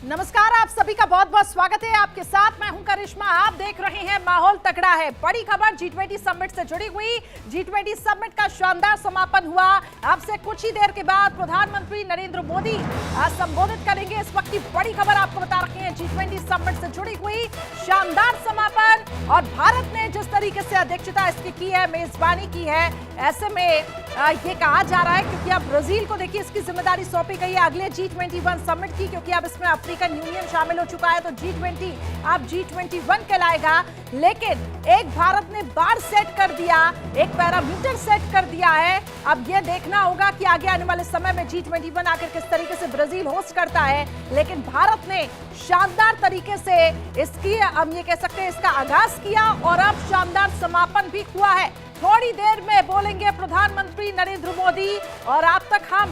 नमस्कार, आप सभी का बहुत बहुत स्वागत है। आपके साथ मैं हूं करिश्मा। आप देख रहे हैं माहौल तगड़ा है। बड़ी खबर G20 समिट से जुड़ी हुई। G20 समिट का शानदार समापन हुआ। अब से कुछ ही देर के बाद प्रधानमंत्री नरेंद्र मोदी संबोधित करेंगे। इस वक्त की बड़ी खबर आपको बता रहे हैं। G20 समिट से जुड़ी हुई शानदार समापन, और भारत ने जिस तरीके से अध्यक्षता इसकी की है, मेजबानी की है, ऐसे में ये कहा जा रहा है, क्योंकि अब ब्राजील को देखिए इसकी जिम्मेदारी सौंपी गई है अगले G21 समिट की, क्योंकि अब इसमें अफ्रीकन यूनियन शामिल हो चुका है। तो G20 अब G21 कहलाएगा। लेकिन एक भारत ने बार सेट कर दिया, एक पैरामीटर सेट कर दिया है। अब ये देखना होगा कि आगे आने वाले समय में G21 आकर किस तरीके से ब्राजील होस्ट करता है। लेकिन भारत ने शानदार तरीके से इसकी, हम ये कह सकते हैं, इसका आगाज किया और अब शानदार समापन भी हुआ है। थोड़ी देर में बोलेंगे प्रधानमंत्री नरेंद्र मोदी, और आप तक हम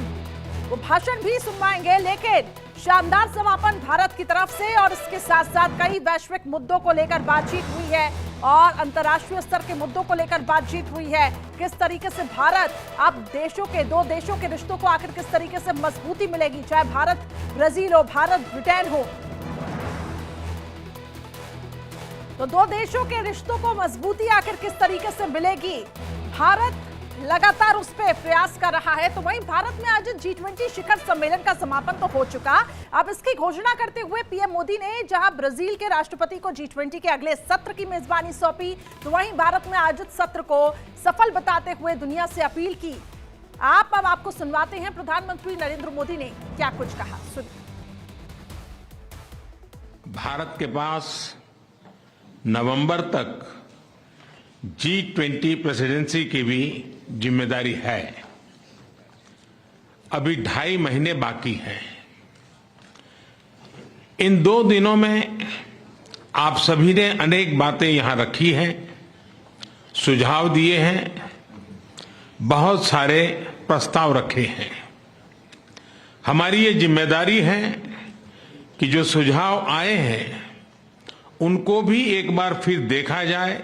वो भाषण भी सुनवाएंगे। लेकिन शानदार समापन भारत की तरफ से, और इसके साथ साथ कई वैश्विक मुद्दों को लेकर बातचीत हुई है और अंतर्राष्ट्रीय स्तर के मुद्दों को लेकर बातचीत हुई है। किस तरीके से भारत अब दो देशों के रिश्तों को आखिर किस तरीके से मजबूती मिलेगी, चाहे भारत ब्राजील हो, भारत ब्रिटेन हो, तो दो देशों के रिश्तों को मजबूती आखिर किस तरीके से मिलेगी, भारत लगातार उस पर प्रयास कर रहा है। तो वहीं भारत में आज G20 शिखर सम्मेलन का समापन तो हो चुका। अब इसकी घोषणा करते हुए पीएम मोदी ने जहां ब्राजील के राष्ट्रपति को G20 के अगले सत्र की मेजबानी सौंपी, तो वहीं भारत में आयोजित सत्र को सफल बताते हुए दुनिया से अपील की। अब आपको सुनवाते हैं प्रधानमंत्री नरेंद्र मोदी ने क्या कुछ कहा, सुनिए। भारत के पास नवंबर तक G20 प्रेसिडेंसी की भी जिम्मेदारी है। अभी 2.5 महीने बाकी हैं। इन 2 दिनों में आप सभी ने अनेक बातें यहां रखी हैं, सुझाव दिए हैं, बहुत सारे प्रस्ताव रखे हैं। हमारी ये जिम्मेदारी है कि जो सुझाव आए हैं उनको भी एक बार फिर देखा जाए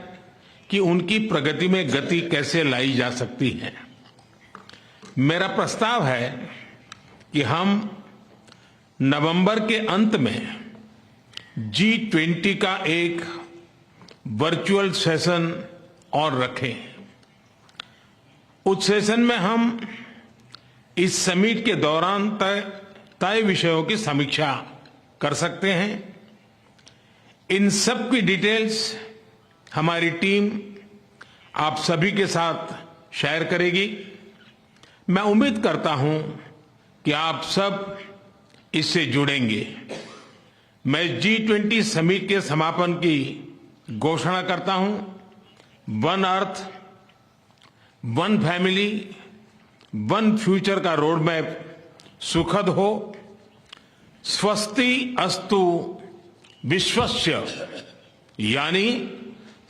कि उनकी प्रगति में गति कैसे लाई जा सकती है। मेरा प्रस्ताव है कि हम नवंबर के अंत में G20 का एक वर्चुअल सेशन और रखें। उस सेशन में हम इस समिट के दौरान तय विषयों की समीक्षा कर सकते हैं। इन सब की डिटेल्स हमारी टीम आप सभी के साथ शेयर करेगी। मैं उम्मीद करता हूं कि आप सब इससे जुड़ेंगे। मैं G20 समिट के समापन की घोषणा करता हूं। One earth, one family, one future का रोड मैप सुखद हो। स्वस्ति अस्तु विश्वस्य, यानी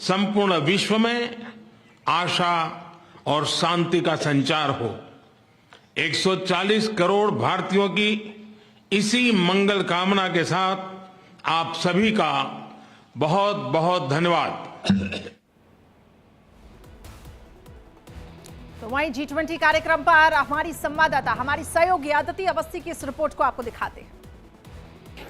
संपूर्ण विश्व में आशा और शांति का संचार हो। 140 करोड़ भारतीयों की इसी मंगल कामना के साथ आप सभी का बहुत बहुत धन्यवाद। तो वहीं G20 कार्यक्रम पर हमारी संवाददाता, हमारी सहयोगी अदिति अवस्थी की इस रिपोर्ट को आपको दिखाते हैं।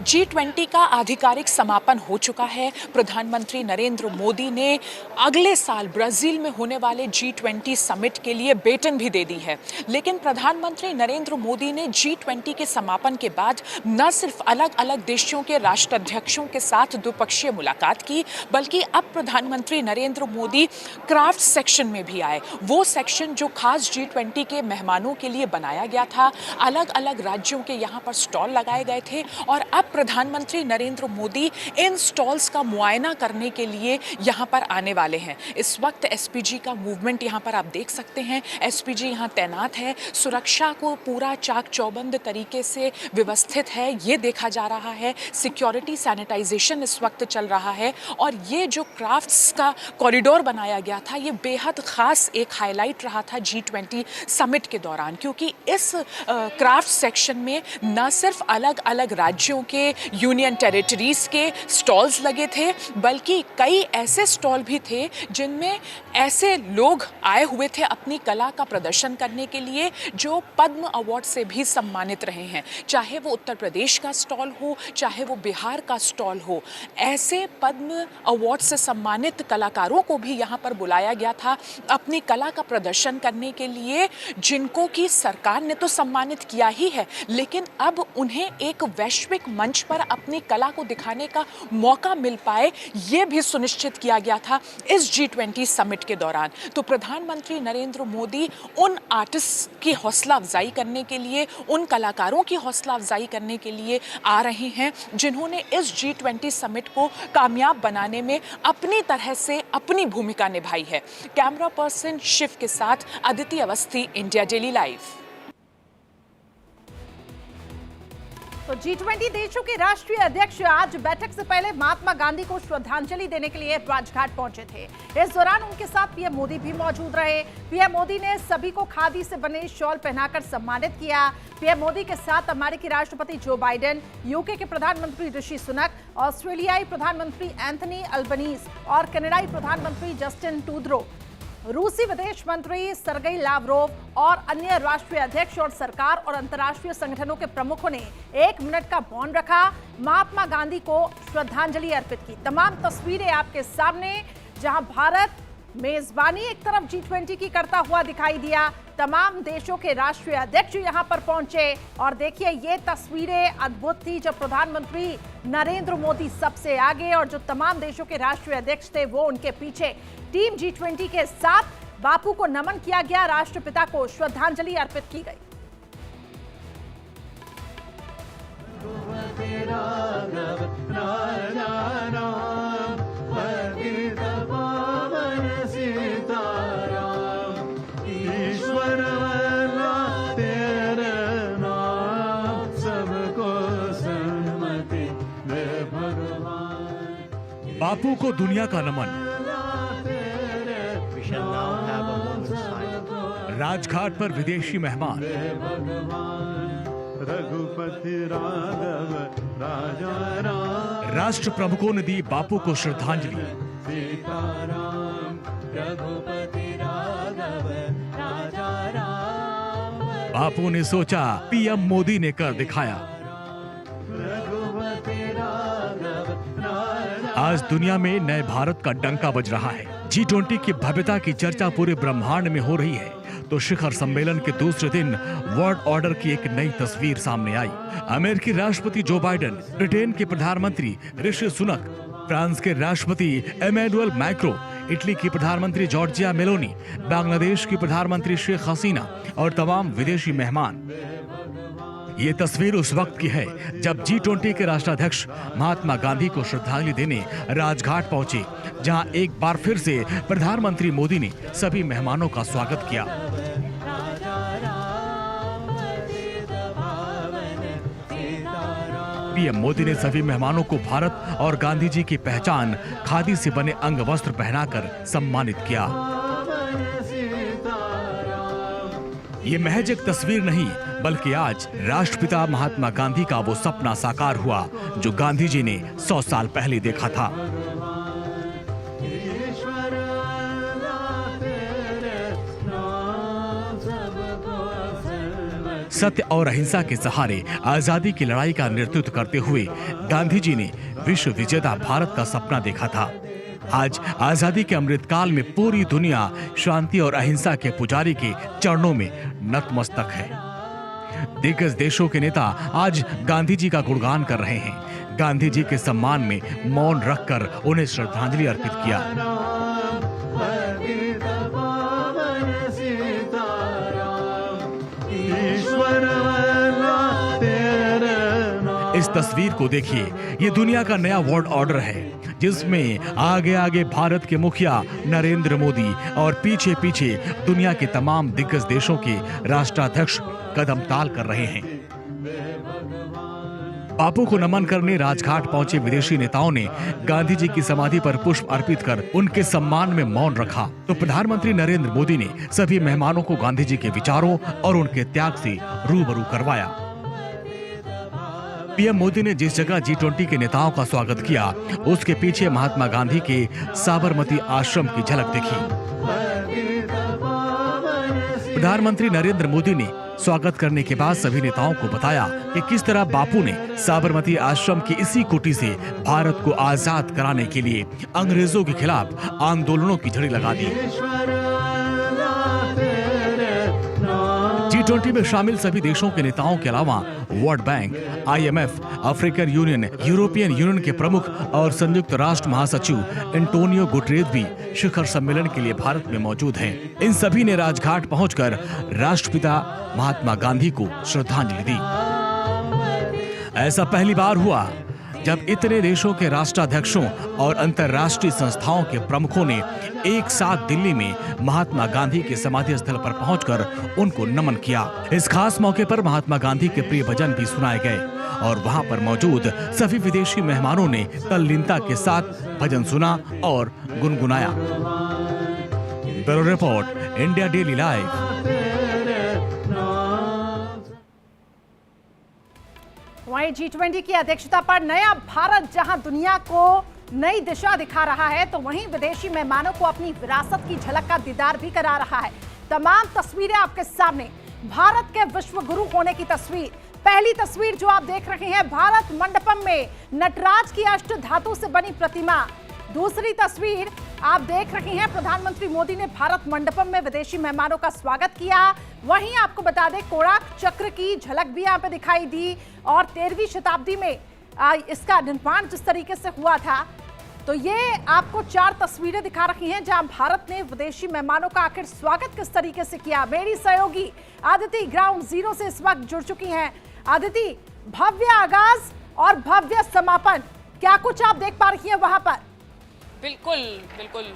G20 का आधिकारिक समापन हो चुका है। प्रधानमंत्री नरेंद्र मोदी ने अगले साल ब्राजील में होने वाले G20 समिट के लिए बेटन भी दे दी है। लेकिन प्रधानमंत्री नरेंद्र मोदी ने G20 के समापन के बाद न सिर्फ अलग अलग देशों के राष्ट्राध्यक्षों के साथ द्विपक्षीय मुलाकात की, बल्कि अब प्रधानमंत्री नरेंद्र मोदी क्राफ्ट सेक्शन में भी आए। वो सेक्शन जो खास G20 के मेहमानों के लिए बनाया गया था। अलग अलग राज्यों के यहाँ पर स्टॉल लगाए गए थे, और अब प्रधानमंत्री नरेंद्र मोदी इन स्टॉल्स का मुआयना करने के लिए यहां पर आने वाले हैं। इस वक्त एसपीजी का मूवमेंट यहां पर आप देख सकते हैं। एसपीजी यहां तैनात है, सुरक्षा को पूरा चाक चौबंद तरीके से व्यवस्थित है, ये देखा जा रहा है। सिक्योरिटी सैनिटाइजेशन इस वक्त चल रहा है, और ये जो क्राफ्ट्स का कॉरिडोर बनाया गया था, ये बेहद खास एक हाईलाइट रहा था G20 समिट के दौरान, क्योंकि इस क्राफ्ट सेक्शन में न सिर्फ अलग अलग राज्यों राज्यों के, यूनियन टेरिटरीज के स्टॉल्स लगे थे, बल्कि कई ऐसे स्टॉल भी थे जिनमें ऐसे लोग आए हुए थे अपनी कला का प्रदर्शन करने के लिए जो पद्म अवार्ड से भी सम्मानित रहे हैं। चाहे वो उत्तर प्रदेश का स्टॉल हो, चाहे वो बिहार का स्टॉल हो, ऐसे पद्म अवार्ड से सम्मानित कलाकारों को भी यहाँ पर बुलाया गया था अपनी कला का प्रदर्शन करने के लिए, जिनको कि सरकार ने तो सम्मानित किया ही है, लेकिन अब उन्हें एक वैश्विक मंच पर अपनी कला को दिखाने का मौका मिल पाए, ये भी सुनिश्चित किया गया था इस G20 समिट के दौरान। तो प्रधानमंत्री नरेंद्र मोदी उन आर्टिस्ट की हौसला अफजाई करने के लिए, उन कलाकारों की हौसला अफजाई करने के लिए आ रहे हैं जिन्होंने इस G20 समिट को कामयाब बनाने में अपनी तरह से अपनी भूमिका निभाई है। कैमरा पर्सन शिव के साथ Aditi Awasthi, India daily live. तो G20 देशों के राष्ट्रीय अध्यक्ष आज बैठक से पहले महात्मा गांधी को श्रद्धांजलि देने के लिए राजघाट पहुंचे थे। इस दौरान उनके साथ पीएम मोदी भी मौजूद रहे। पीएम मोदी ने सभी को खादी से बने शॉल पहनाकर सम्मानित किया। पीएम मोदी के साथ अमेरिकी राष्ट्रपति जो बाइडेन, यूके के प्रधानमंत्री ऋषि सुनक, ऑस्ट्रेलियाई प्रधानमंत्री एंथनी अल्बनीज और कनाडाई प्रधानमंत्री जस्टिन ट्रूडो, रूसी विदेश मंत्री सरगेई लावरोव और अन्य राष्ट्रीय अध्यक्ष और सरकार और अंतर्राष्ट्रीय संगठनों के प्रमुखों ने 1 मिनट का मौन रखा, महात्मा गांधी को श्रद्धांजलि अर्पित की। तमाम तस्वीरें आपके सामने, जहां भारत मेजबानी एक तरफ G20 की करता हुआ दिखाई दिया। तमाम देशों के राष्ट्रीय अध्यक्ष यहां पर पहुंचे और देखिए ये तस्वीरें अद्भुत थी जब प्रधानमंत्री नरेंद्र मोदी सबसे आगे और जो तमाम देशों के राष्ट्रीय अध्यक्ष थे वो उनके पीछे। टीम G20 के साथ बापू को नमन किया गया, राष्ट्रपिता को श्रद्धांजलि अर्पित की गई। बापू को दुनिया का नमन। राजघाट पर विदेशी मेहमान। रघुपति राघव राजा राम। राष्ट्र प्रमुखों ने दी बापू को श्रद्धांजलि। सीताराम रघुपति राघव राजा राम। बापू ने सोचा, पीएम मोदी ने कर दिखाया। आज दुनिया में नए भारत का डंका बज रहा है। G20 की भव्यता की चर्चा पूरे ब्रह्मांड में हो रही है तो शिखर सम्मेलन के दूसरे दिन वर्ल्ड ऑर्डर की एक नई तस्वीर सामने आई। अमेरिकी राष्ट्रपति जो बाइडेन, ब्रिटेन के प्रधानमंत्री ऋषि सुनक, फ्रांस के राष्ट्रपति एमेनुअल मैक्रो, इटली की प्रधानमंत्री जॉर्जिया मेलोनी, बांग्लादेश की प्रधानमंत्री शेख हसीना और तमाम विदेशी मेहमान। ये तस्वीर उस वक्त की है जब G20 के राष्ट्राध्यक्ष महात्मा गांधी को श्रद्धांजलि देने राजघाट पहुंचे, जहां एक बार फिर से प्रधानमंत्री मोदी ने सभी मेहमानों का स्वागत किया। पीएम मोदी ने सभी मेहमानों को भारत और गांधी जी की पहचान खादी से बने अंग वस्त्र पहनाकर सम्मानित किया। ये महज एक तस्वीर नहीं, बल्कि आज राष्ट्रपिता महात्मा गांधी का वो सपना साकार हुआ जो गांधी जी ने 100 साल पहले देखा था। सत्य और अहिंसा के सहारे आजादी की लड़ाई का नेतृत्व करते हुए गांधी जी ने विश्व विजेता भारत का सपना देखा था। आज आजादी के अमृतकाल में पूरी दुनिया शांति और अहिंसा के पुजारी के चरणों में नतमस्तक है। दिग्गज देशों के नेता आज गांधी जी का गुणगान कर रहे हैं। गांधी जी के सम्मान में मौन रखकर उन्हें श्रद्धांजलि अर्पित किया। इस तस्वीर को देखिए, ये दुनिया का नया वर्ल्ड ऑर्डर है जिसमें आगे आगे भारत के मुखिया नरेंद्र मोदी और पीछे पीछे दुनिया के तमाम दिग्गज देशों के राष्ट्राध्यक्ष कदम ताल कर रहे हैं। बापू को नमन करने राजघाट पहुंचे विदेशी नेताओं ने गांधी जी की समाधि पर पुष्प अर्पित कर उनके सम्मान में मौन रखा तो प्रधानमंत्री नरेंद्र मोदी ने सभी मेहमानों को गांधी जी के विचारों और उनके त्याग से रूबरू करवाया। पीएम मोदी ने जिस जगह G20 के नेताओं का स्वागत किया, उसके पीछे महात्मा गांधी के साबरमती आश्रम की झलक दिखी। प्रधानमंत्री नरेंद्र मोदी ने स्वागत करने के बाद सभी नेताओं को बताया कि किस तरह बापू ने साबरमती आश्रम की इसी कुटी से भारत को आजाद कराने के लिए अंग्रेजों के खिलाफ आंदोलनों की झड़ी लगा दी। G20 में शामिल सभी देशों के नेताओं के अलावा world bank, IMF, African union, European union के प्रमुख और संयुक्त राष्ट्र महासचिव एंटोनियो गुटेरेस भी शिखर सम्मेलन के लिए भारत में मौजूद हैं। इन सभी ने राजघाट पहुंचकर राष्ट्रपिता महात्मा गांधी को श्रद्धांजलि दी। ऐसा पहली बार हुआ जब इतने देशों के राष्ट्राध्यक्षों और अंतर्राष्ट्रीय संस्थाओं के प्रमुखों ने एक साथ दिल्ली में महात्मा गांधी के समाधि स्थल पर पहुंचकर उनको नमन किया। इस खास मौके पर महात्मा गांधी के प्रिय भजन भी सुनाए गए और वहां पर मौजूद सभी विदेशी मेहमानों ने तल्लीनता के साथ भजन सुना और गुनगुनाया। Bureau report, India daily live. वहीं G20 की अध्यक्षता पर नया भारत जहां दुनिया को नई दिशा दिखा रहा है, तो वहीं विदेशी मेहमानों को अपनी विरासत की झलक का दीदार भी करा रहा है। तमाम तस्वीरें आपके सामने, भारत के विश्व गुरु होने की तस्वीर। पहली तस्वीर जो आप देख रहे हैं, भारत मंडपम में नटराज की अष्ट धातु से बनी प्रतिमा। दूसरी तस्वीर आप देख रहे हैं, प्रधानमंत्री मोदी ने भारत मंडपम में विदेशी मेहमानों का स्वागत किया। वहीं आपको बता दें, कोणार्क चक्र की झलक भी यहाँ पे दिखाई दी और 13वीं शताब्दी में इसका निर्माण जिस तरीके से हुआ था। तो ये आपको 4 तस्वीरें दिखा रही हैं जहां भारत ने विदेशी मेहमानों का आखिर स्वागत किस तरीके से किया। मेरी सहयोगी आदिति ग्राउंड जीरो से इस वक्त जुड़ चुकी हैं। आदिति, भव्य आगाज और भव्य समापन, क्या कुछ आप देख पा रही हैं वहां पर? बिल्कुल बिल्कुल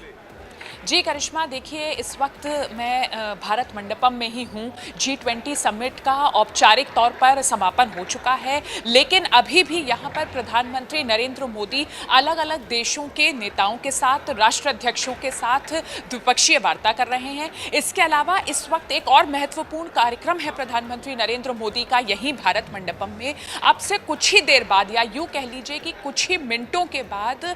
जी करिश्मा, देखिए इस वक्त मैं भारत मंडपम में ही हूँ। G20 समिट का औपचारिक तौर पर समापन हो चुका है, लेकिन अभी भी यहाँ पर प्रधानमंत्री नरेंद्र मोदी अलग अलग देशों के नेताओं के साथ, राष्ट्राध्यक्षों के साथ द्विपक्षीय वार्ता कर रहे हैं। इसके अलावा इस वक्त एक और महत्वपूर्ण कार्यक्रम है प्रधानमंत्री नरेंद्र मोदी का यहीं भारत मंडपम में। अब से कुछ ही देर बाद, या यूँ कह लीजिए कि कुछ ही मिनटों के बाद,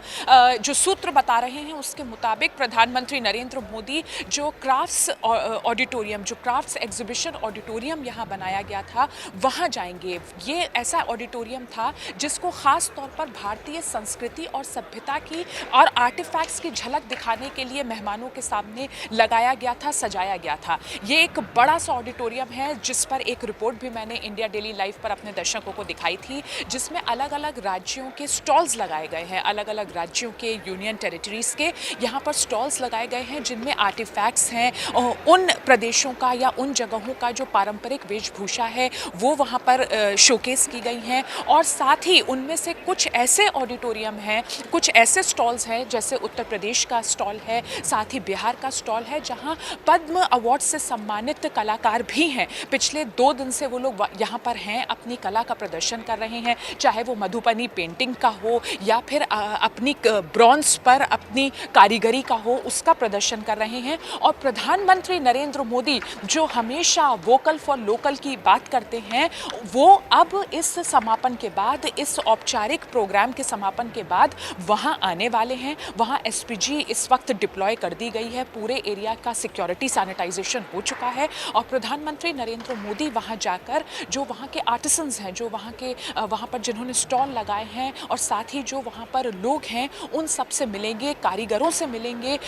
जो सूत्र बता रहे हैं उसके मुताबिक प्रधानमंत्री नरेंद्र मोदी जो क्राफ्ट्स ऑडिटोरियम, जो क्राफ्ट्स एग्जीबिशन ऑडिटोरियम यहाँ बनाया गया था, वहाँ जाएंगे। ये ऐसा ऑडिटोरियम था जिसको खास तौर पर भारतीय संस्कृति और सभ्यता की और आर्टिफैक्ट्स की झलक दिखाने के लिए मेहमानों के सामने लगाया गया था, सजाया गया था। ये एक बड़ा सा ऑडिटोरियम है जिस पर एक रिपोर्ट भी मैंने इंडिया डेली लाइव पर अपने दर्शकों को दिखाई थी, जिसमें अलग अलग राज्यों के स्टॉल्स लगाए गए हैं। अलग अलग राज्यों के, यूनियन टेरिटरीज के यहाँ पर स्टॉल्स लगाए गए हैं जिनमें आर्टिफैक्ट्स हैं उन प्रदेशों का या उन जगहों का जो पारंपरिक वेशभूषा है वो वहाँ पर शोकेस की गई हैं। और साथ ही उनमें से कुछ ऐसे ऑडिटोरियम हैं, कुछ ऐसे स्टॉल्स हैं, जैसे उत्तर प्रदेश का स्टॉल है, साथ ही बिहार का स्टॉल है, जहाँ पद्म अवार्ड से सम्मानित कलाकार भी हैं। पिछले 2 दिन से वो लोग यहाँ पर हैं, अपनी कला का प्रदर्शन कर रहे हैं, चाहे वो मधुबनी पेंटिंग का हो या फिर अपनी ब्रॉन्ज पर अपनी कारीगरी का हो, उसका प्रदर्शन कर रहे हैं। और प्रधानमंत्री नरेंद्र मोदी जो हमेशा वोकल फॉर लोकल की बात करते हैं, वो अब इस समापन के बाद, इस औपचारिक प्रोग्राम के समापन के बाद वहां आने वाले हैं। वहां एसपीजी इस वक्त डिप्लॉय कर दी गई है, पूरे एरिया का सिक्योरिटी सैनिटाइजेशन हो चुका है और प्रधानमंत्री नरेंद्र मोदी वहां जाकर जो वहां के आर्टिसंस हैं, जो वहां पर जिन्होंने स्टॉल लगाए हैं और साथ ही जो वहां पर लोग हैं, उन सब से मिलेंगे, कारीगरों से मिलेंगे,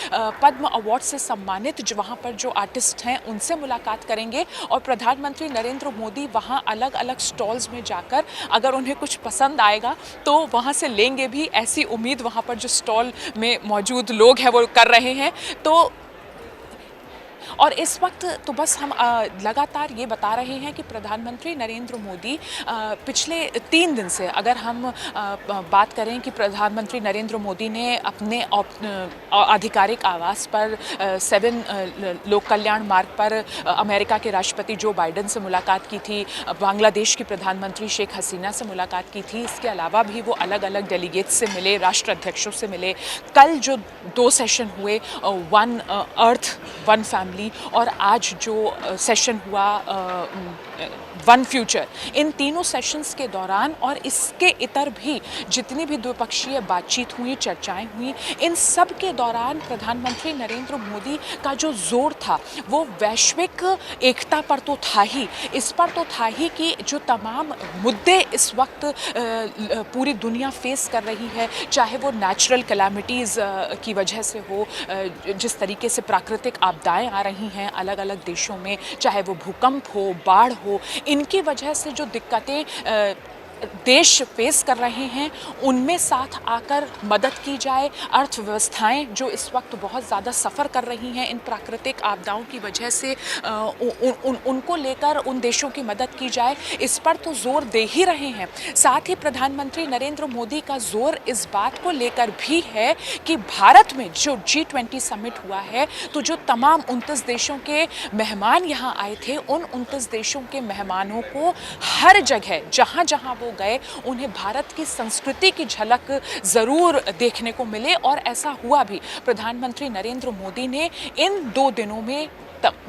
पद्म अवार्ड से सम्मानित जो वहाँ पर जो आर्टिस्ट हैं उनसे मुलाकात करेंगे। और प्रधानमंत्री नरेंद्र मोदी वहाँ अलग अलग स्टॉल्स में जाकर अगर उन्हें कुछ पसंद आएगा तो वहाँ से लेंगे भी, ऐसी उम्मीद वहाँ पर जो स्टॉल में मौजूद लोग हैं वो कर रहे हैं। तो और इस वक्त तो बस हम लगातार ये बता रहे हैं कि प्रधानमंत्री नरेंद्र मोदी पिछले 3 दिन से, अगर हम बात करें कि प्रधानमंत्री नरेंद्र मोदी ने अपने आधिकारिक आवास पर 7 लोक कल्याण मार्ग पर अमेरिका के राष्ट्रपति जो बाइडेन से मुलाकात की थी, बांग्लादेश की प्रधानमंत्री शेख हसीना से मुलाकात की थी। इसके अलावा भी वो अलग अलग डेलीगेट्स से मिले, राष्ट्राध्यक्षों से मिले। कल जो 2 सेशन हुए, 1 अर्थ 1 फैमिली, और आज जो सेशन हुआ वन फ्यूचर, इन तीनों सेशंस के दौरान और इसके इतर भी जितनी भी द्विपक्षीय बातचीत हुई, चर्चाएं हुई, इन सब के दौरान प्रधानमंत्री नरेंद्र मोदी का जो जोर था वो वैश्विक एकता पर तो था ही, इस पर तो था ही कि जो तमाम मुद्दे इस वक्त पूरी दुनिया फेस कर रही है, चाहे वो नेचुरल कैलामिटीज़ की वजह से हो, जिस तरीके से प्राकृतिक आपदाएं आ रही हैं अलग अलग देशों में, चाहे वो भूकंप हो, बाढ़ हो, इनकी वजह से जो दिक्कतें देश फेस कर रहे हैं उनमें साथ आकर मदद की जाए। अर्थव्यवस्थाएं जो इस वक्त बहुत ज़्यादा सफ़र कर रही हैं इन प्राकृतिक आपदाओं की वजह से, उनको लेकर उन देशों की मदद की जाए, इस पर तो जोर दे ही रहे हैं। साथ ही प्रधानमंत्री नरेंद्र मोदी का जोर इस बात को लेकर भी है कि भारत में जो G20 समिट हुआ है, तो जो तमाम 29 देशों के मेहमान यहाँ आए थे, उन 29 देशों के मेहमानों को हर जगह जहाँ जहाँ वो गए उन्हें भारत की संस्कृति की झलक ज़रूर देखने को मिले, और ऐसा हुआ भी। प्रधानमंत्री नरेंद्र मोदी ने इन 2 दिनों में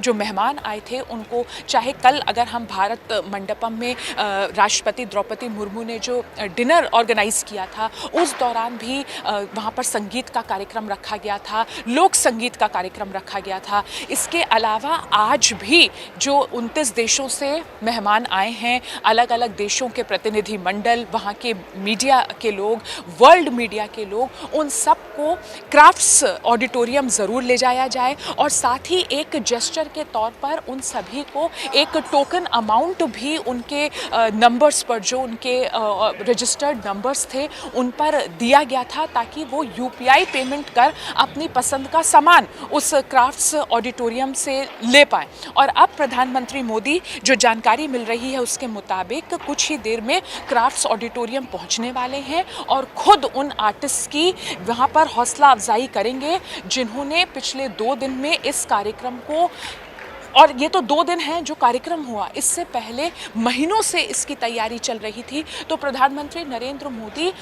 जो मेहमान आए थे उनको, चाहे कल अगर हम भारत मंडपम में राष्ट्रपति द्रौपदी मुर्मू ने जो डिनर ऑर्गेनाइज किया था, उस दौरान भी वहाँ पर संगीत का कार्यक्रम रखा गया था, लोक संगीत का कार्यक्रम रखा गया था। इसके अलावा आज भी जो 29 देशों से मेहमान आए हैं, अलग अलग देशों के प्रतिनिधि मंडल, वहाँ के मीडिया के लोग, वर्ल्ड मीडिया के लोग, उन सबको क्राफ्ट्स ऑडिटोरियम ज़रूर ले जाया जाए, और साथ ही एक जेस्चर के तौर पर उन सभी को एक टोकन अमाउंट भी उनके नंबर्स पर, जो उनके रजिस्टर्ड नंबर्स थे, उन पर दिया गया था, ताकि वो UPI पेमेंट कर अपनी पसंद का सामान उस क्राफ्ट्स ऑडिटोरियम से ले पाएँ। और अब प्रधानमंत्री मोदी, जो जानकारी मिल रही है उसके मुताबिक, कुछ ही देर में क्राफ्ट्स ऑडिटोरियम पहुंचने वाले हैं और खुद उन आर्टिस्ट की वहां पर हौसला अफजाई करेंगे जिन्होंने पिछले 2 दिन में इस कार्यक्रम को, और ये तो 2 दिन हैं जो कार्यक्रम हुआ, इससे पहले महीनों से इसकी तैयारी चल रही थी। तो प्रधानमंत्री नरेंद्र मोदी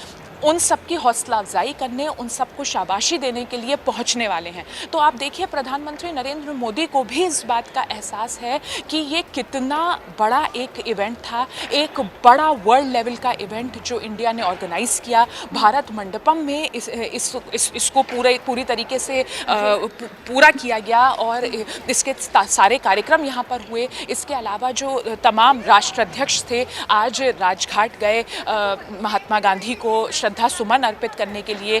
उन सब की हौसला अफजाई करने, उन सबको शाबाशी देने के लिए पहुंचने वाले हैं। तो आप देखिए, प्रधानमंत्री नरेंद्र मोदी को भी इस बात का एहसास है कि ये कितना बड़ा एक इवेंट था, एक बड़ा वर्ल्ड लेवल का इवेंट जो इंडिया ने ऑर्गेनाइज किया भारत मंडपम में। इसको पूरी तरीके से पूरा किया गया और इसके सारे कार्यक्रम यहाँ पर हुए। इसके अलावा जो तमाम राष्ट्राध्यक्ष थे आज राजघाट गए महात्मा गांधी को श्रद्धा सुमन अर्पित करने के लिए,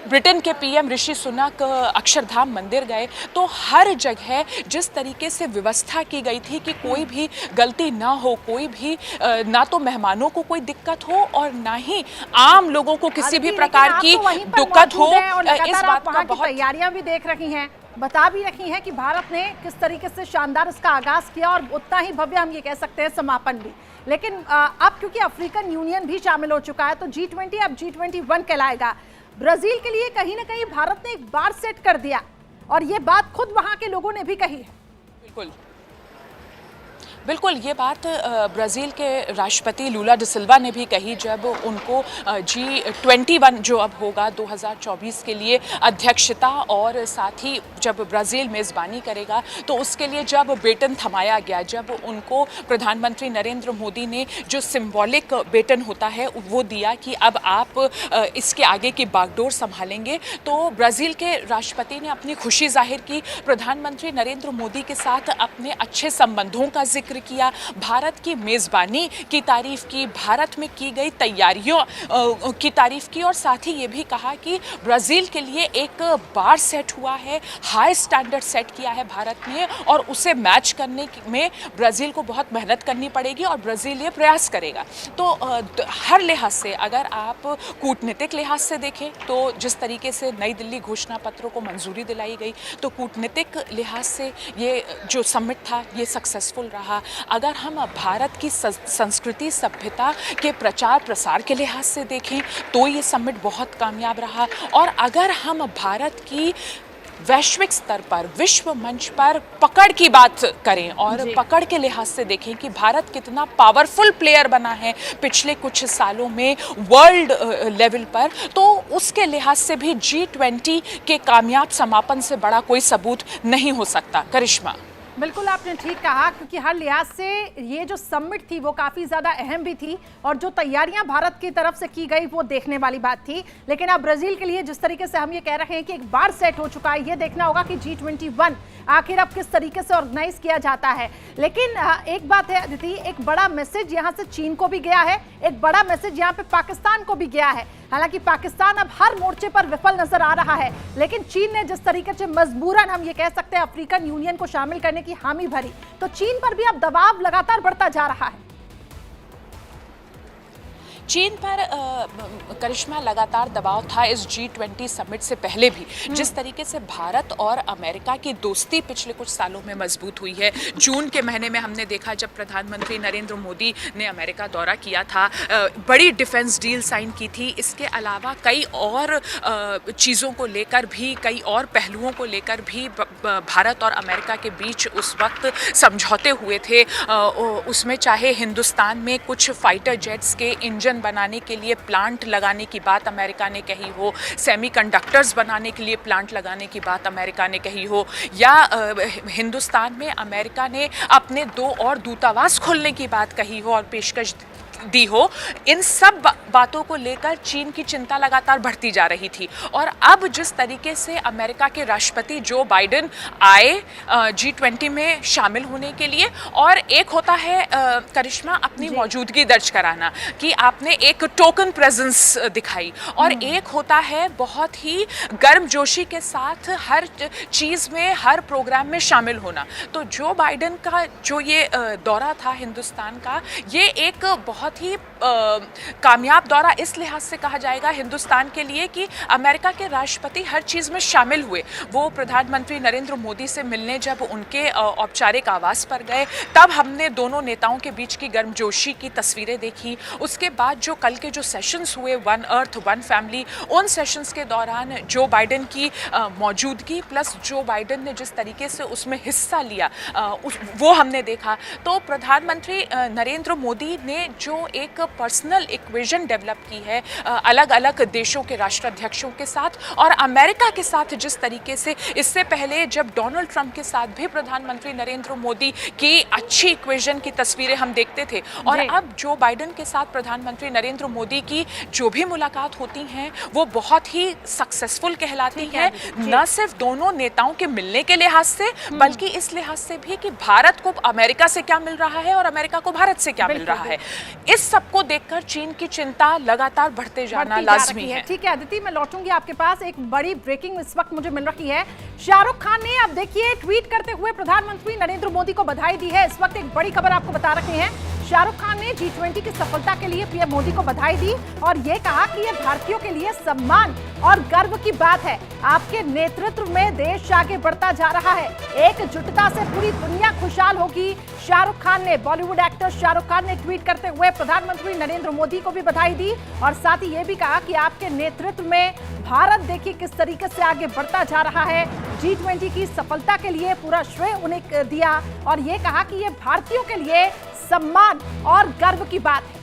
ब्रिटेन के PM ऋषि सुनक अक्षरधाम मंदिर गए। तो हर जगह जिस तरीके से व्यवस्था की गई थी कि कोई भी गलती ना हो, कोई भी ना तो मेहमानों को कोई दिक्कत हो और ना ही आम लोगों को किसी भी प्रकार की दिक्कत हो, इस बात का बहुत तैयारियां भी देख रही हैं, बता भी रही हैं कि भारत ने किस तरीके से शानदार इसका आगाज किया और उतना ही भव्य हम ये कह सकते हैं समापन भी। लेकिन अब क्योंकि अफ्रीकन यूनियन भी शामिल हो चुका है, तो G20 अब G21 कहलाएगा। ब्राजील के लिए कहीं ना कहीं भारत ने एक बार सेट कर दिया, और ये बात खुद वहां के लोगों ने भी कही है। बिल्कुल ये बात ब्राज़ील के राष्ट्रपति लूला डी सिल्वा ने भी कही जब उनको G21 जो अब होगा 2024 के लिए अध्यक्षता, और साथ ही जब ब्राज़ील मेज़बानी करेगा, तो उसके लिए जब बेटन थमाया गया, जब उनको प्रधानमंत्री नरेंद्र मोदी ने जो सिंबॉलिक बेटन होता है वो दिया कि अब आप इसके आगे की बागडोर संभालेंगे, तो ब्राज़ील के राष्ट्रपति ने अपनी खुशी जाहिर की, प्रधानमंत्री नरेंद्र मोदी के साथ अपने अच्छे संबंधों का जिक्र किया, भारत की मेज़बानी की तारीफ की, भारत में की गई तैयारियों की तारीफ की, और साथ ही ये भी कहा कि ब्राज़ील के लिए एक बार सेट हुआ है, हाई स्टैंडर्ड सेट किया है भारत ने, और उसे मैच करने में ब्राज़ील को बहुत मेहनत करनी पड़ेगी और ब्राज़ील ये प्रयास करेगा। तो हर लिहाज से, अगर आप कूटनीतिक लिहाज से देखें तो जिस तरीके से नई दिल्ली घोषणा पत्रों को मंजूरी दिलाई गई, तो कूटनीतिक लिहाज से ये जो समिट था ये सक्सेसफुल रहा। अगर हम भारत की संस्कृति सभ्यता के प्रचार प्रसार के लिहाज से देखें तो ये समिट बहुत कामयाब रहा, और अगर हम भारत की वैश्विक स्तर पर, विश्व मंच पर पकड़ की बात करें और पकड़ के लिहाज से देखें कि भारत कितना पावरफुल प्लेयर बना है पिछले कुछ सालों में वर्ल्ड लेवल पर, तो उसके लिहाज से भी G20 के कामयाब समापन से बड़ा कोई सबूत नहीं हो सकता। करिश्मा। बिल्कुल आपने ठीक कहा, क्योंकि हर लिहाज से ये जो समिट थी वो काफ़ी ज़्यादा अहम भी थी और जो तैयारियां भारत की तरफ से की गई वो देखने वाली बात थी। लेकिन अब ब्राज़ील के लिए जिस तरीके से हम ये कह रहे हैं कि एक बार सेट हो चुका है, ये देखना होगा कि G21 आखिर अब किस तरीके से ऑर्गेनाइज किया जाता है। लेकिन एक बात है अदिति, एक बड़ा मैसेज यहाँ से चीन को भी गया है, एक बड़ा मैसेज यहाँ पे पाकिस्तान को भी गया है। हालांकि पाकिस्तान अब हर मोर्चे पर विफल नजर आ रहा है, लेकिन चीन ने जिस तरीके से मजबूरन हम ये कह सकते हैं अफ्रीकन यूनियन को शामिल करने की हामी भरी, तो चीन पर भी अब दबाव लगातार बढ़ता जा रहा है। चीन पर करिश्मा लगातार दबाव था इस G20 समिट से पहले भी। जिस तरीके से भारत और अमेरिका की दोस्ती पिछले कुछ सालों में मजबूत हुई है। जून के महीने में हमने देखा जब प्रधानमंत्री नरेंद्र मोदी ने अमेरिका दौरा किया था, बड़ी डिफेंस डील साइन की थी। इसके अलावा कई और चीज़ों को लेकर भी, कई और पहलुओं को लेकर भी भारत और अमेरिका के बीच उस वक्त समझौते हुए थे। उसमें चाहे हिंदुस्तान में कुछ फाइटर जेट्स के इंजन बनाने के लिए प्लांट लगाने की बात अमेरिका ने कही हो, सेमीकंडक्टर्स बनाने के लिए प्लांट लगाने की बात अमेरिका ने कही हो, या हिंदुस्तान में अमेरिका ने अपने 2 और दूतावास खोलने की बात कही हो और पेशकश दी हो। इन सब बातों को लेकर चीन की चिंता लगातार बढ़ती जा रही थी। और अब जिस तरीके से अमेरिका के राष्ट्रपति जो बाइडेन आए G20 में शामिल होने के लिए, और एक होता है करिश्मा अपनी मौजूदगी दर्ज कराना कि आपने एक टोकन प्रेजेंस दिखाई, और एक होता है बहुत ही गर्मजोशी के साथ हर चीज़ में, हर प्रोग्राम में शामिल होना। तो जो बाइडेन का जो ये दौरा था हिंदुस्तान का, ये एक बहुत ही कामयाब दौरा इस लिहाज से कहा जाएगा हिंदुस्तान के लिए कि अमेरिका के राष्ट्रपति हर चीज़ में शामिल हुए। वो प्रधानमंत्री नरेंद्र मोदी से मिलने जब उनके औपचारिक आवास पर गए, तब हमने दोनों नेताओं के बीच की गर्मजोशी की तस्वीरें देखी। उसके बाद जो कल के जो सेशंस हुए, वन अर्थ वन फैमिली, उन सेशंस के दौरान जो बाइडेन की मौजूदगी प्लस जो बाइडेन ने जिस तरीके से उसमें हिस्सा लिया, वो हमने देखा। तो प्रधानमंत्री नरेंद्र मोदी ने जो एक पर्सनल इक्वेशन डेवलप की है अलग अलग देशों के राष्ट्राध्यक्षों के साथ और अमेरिका के साथ, जिस तरीके से इससे पहले जब डोनाल्ड ट्रंप के साथ भी प्रधानमंत्री नरेंद्र मोदी की अच्छी इक्वेशन की तस्वीरें हम देखते थे, और अब जो बाइडेन के साथ प्रधानमंत्री नरेंद्र मोदी की जो भी मुलाकात होती हैं वो बहुत ही सक्सेसफुल कहलाती है, न सिर्फ दोनों नेताओं के मिलने के लिहाज से, बल्कि इस लिहाज से भी कि भारत को अमेरिका से क्या मिल रहा है और अमेरिका को भारत से क्या मिल रहा है। इस सबको देखकर चीन की चिंता लगातार बढ़ते जाना लाजमी है। ठीक है अदिति, मैं लौटूंगी आपके पास। एक बड़ी ब्रेकिंग इस वक्त मुझे मिल रही है। शाहरुख खान ने अब देखिए ट्वीट करते हुए प्रधानमंत्री नरेंद्र मोदी को बधाई दी है। इस वक्त एक बड़ी खबर आपको बता रहे हैं। शाहरुख खान ने G20 की सफलता के लिए पीएम मोदी को बधाई दी और ये कहा कि ये भारतीयों के लिए सम्मान और गर्व की बात है। आपके नेतृत्व में देश आगे बढ़ता जा रहा है, एकजुटता से पूरी दुनिया खुशहाल होगी। शाहरुख खान ने, बॉलीवुड एक्टर शाहरुख खान ने ट्वीट करते हुए प्रधानमंत्री नरेंद्र मोदी को भी बधाई दी और साथ ही ये भी कहा कि आपके नेतृत्व में भारत देखिए किस तरीके से आगे बढ़ता जा रहा है। G20 की सफलता के लिए पूरा श्रेय उन्हें दिया और ये कहा कि ये भारतीयों के लिए सम्मान और गर्व की बात है।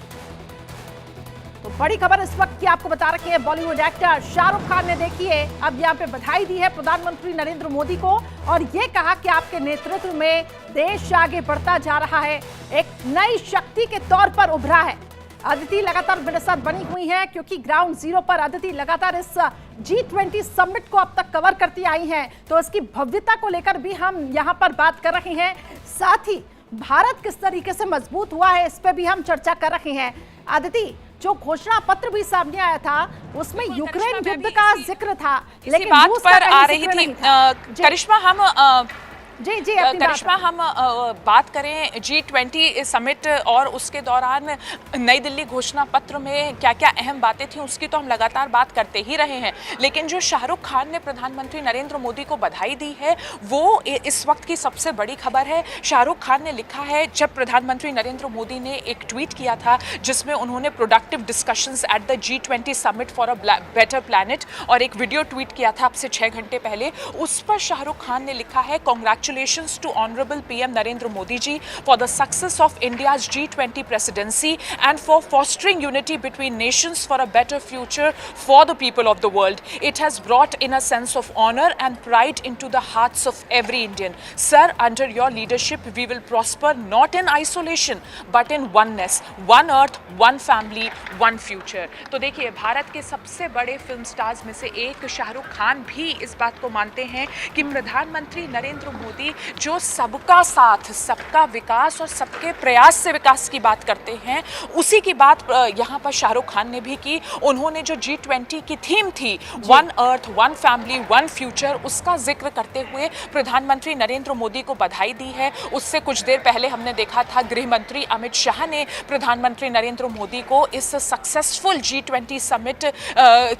तो बड़ी खबर इस वक्त की आपको बता रखी है। बॉलीवुड एक्टर शाहरुख खान ने देखिए अब यहाँ पे बधाई दी है प्रधानमंत्री नरेंद्र मोदी को और ये कहा कि आपके नेतृत्व में देश आगे बढ़ता जा रहा है, एक नई शक्ति के तौर पर उभरा है। अदिति लगातार मेरे साथ बनी हुई है क्योंकि ग्राउंड जीरो पर अदिति लगातार इस G20 समिट को अब तक कवर करती आई हैं, तो इसकी भव्यता को लेकर भी हम यहाँ पर बात कर रहे हैं। साथ ही भारत किस तरीके से मजबूत हुआ है इस पे भी हम चर्चा कर रहे हैं। अदिति, जो घोषणा पत्र भी सामने आया था उसमें यूक्रेन युद्ध का जिक्र था, लेकिन बात पर आ रही थी करिश्मा, हम करिश्मा हम बात करें G20 समिट और उसके दौरान नई दिल्ली घोषणा पत्र में क्या क्या अहम बातें थी उसकी तो हम लगातार बात करते ही रहे हैं, लेकिन जो शाहरुख खान ने प्रधानमंत्री नरेंद्र मोदी को बधाई दी है वो इस वक्त की सबसे बड़ी खबर है। शाहरुख खान ने लिखा है, जब प्रधानमंत्री नरेंद्र मोदी ने एक ट्वीट किया था जिसमें उन्होंने productive discussions at the G20 summit for a better planet और एक वीडियो ट्वीट किया था अब से 6 घंटे पहले, उस पर शाहरुख खान ने लिखा है, congratulations congratulations to Honorable PM Narendra Modi ji for the success of India's G20 presidency and for fostering unity between nations for a better future for the people of the world. It has brought in a sense of honor and pride into the hearts of every Indian. Sir, under your leadership, we will prosper not in isolation but in oneness. One earth, one family, one future. तो देखिए, भारत के सबसे बड़े film stars में से एक शाहरुख खान भी इस बात को मानते हैं कि प्रधानमंत्री नरेंद्र मोदी जो सबका साथ, सबका विकास और सबके प्रयास से विकास की बात करते हैं, उसी की बात यहाँ पर शाहरुख खान ने भी की। उन्होंने जो G20 की थीम थी, one earth, one family, one future, उसका जिक्र करते हुए प्रधानमंत्री नरेंद्र मोदी को बधाई दी है। उससे कुछ देर पहले हमने देखा था गृह मंत्री अमित शाह ने प्रधानमंत्री नरेंद्र मोदी को इस सक्सेसफुल G20 समिट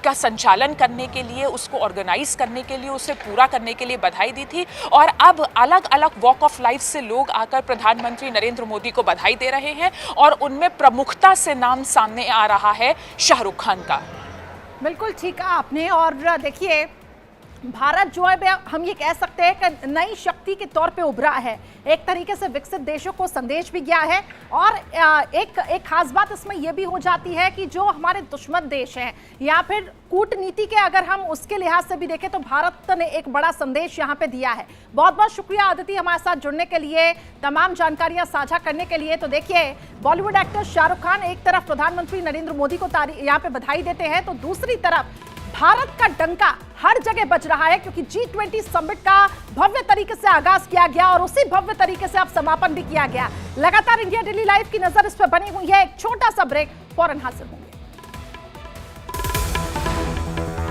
का संचालन करने के लिए, उसको ऑर्गेनाइज करने के लिए, उसे पूरा करने के लिए बधाई दी थी। और अब अलग अलग वॉक ऑफ लाइफ से लोग आकर प्रधानमंत्री नरेंद्र मोदी को बधाई दे रहे हैं और उनमें प्रमुखता से नाम सामने आ रहा है शाहरुख खान का। बिल्कुल ठीक कहा आपने। और देखिए, भारत जो है हम ये कह सकते हैं कि नई शक्ति के तौर पे उभरा है, एक तरीके से विकसित देशों को संदेश भी गया है। और एक खास बात इसमें यह भी हो जाती है कि जो हमारे दुश्मन देश हैं या फिर कूटनीति के अगर हम उसके लिहाज से भी देखें तो भारत ने एक बड़ा संदेश यहाँ पे दिया है। बहुत बहुत शुक्रिया अदिति, हमारे साथ जुड़ने के लिए, तमाम जानकारियां साझा करने के लिए। तो देखिए, बॉलीवुड एक्टर शाहरुख खान एक तरफ प्रधानमंत्री नरेंद्र मोदी को यहाँ पे बधाई देते हैं, तो दूसरी तरफ भारत का डंका हर जगह बज रहा है, क्योंकि G20 समिट का भव्य तरीके से आगाज किया गया और उसी भव्य तरीके से अब समापन भी किया गया। लगातार इंडिया डेली लाइव की नजर इस पर बनी हुई है। एक छोटा सा ब्रेक फौरन हासिल होंगे।